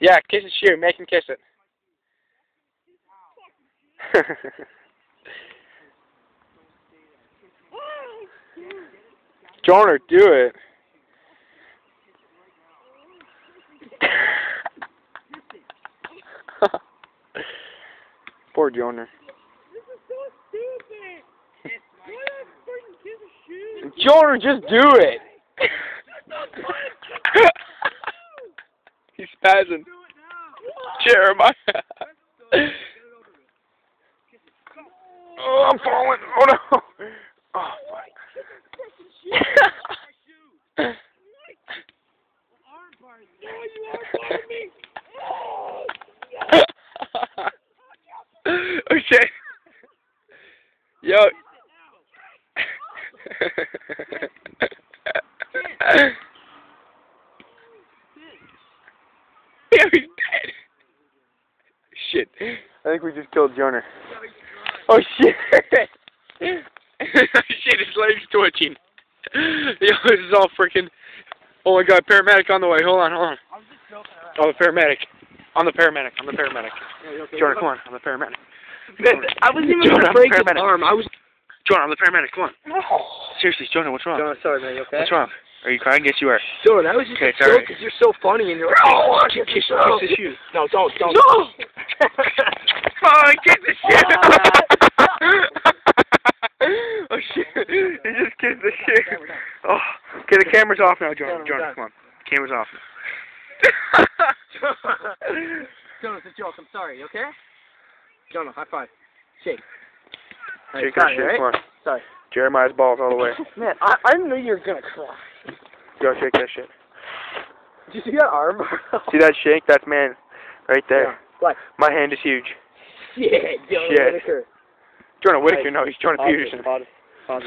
Yeah, kiss his shoe. Make him kiss it. Joner, do it. Poor Joner. This is so stupid. Why not freaking kiss a shoe? Joner, just do it. He's spazzing. Jeremiah. Oh, I'm falling. Oh no. Oh, buddy. Oh shit. Yo. Yeah, he's dead. Shit. I think we just killed Joner. Oh shit. Shit, his leg's twitching. Yo, this is all freaking. Oh my god, paramedic on the way. Hold on. Oh, the paramedic. On the paramedic. Joner, come on. I'm the paramedic. I wasn't even going to break his arm. Joner, I'm the paramedic. Come on. Seriously, Joner, what's wrong? Joner, sorry, man. You okay? What's wrong? Are you crying? Yes, you are. Joner, that was just a joke because you're so funny and you're like, oh, kiss the shoe. No, don't. No! Oh, kiss the shoe! Oh, shit. He just kissed the shoe. Oh, okay, the camera's off now, Joner. Joner, come on. Camera's off. Joner, it's a joke. I'm sorry, you okay? Joner, high five. Shake. Shake that shit, come on. Sorry. Jeremiah's balls all the way. Man, I knew you were going to cry. Yo, shake that shit. Did you see that arm? See that shake? That's man. Right there. Yeah. What? My hand is huge. Shit, Joner Whitaker. Joner Whitaker, no, he's Joner Peterson. Pause.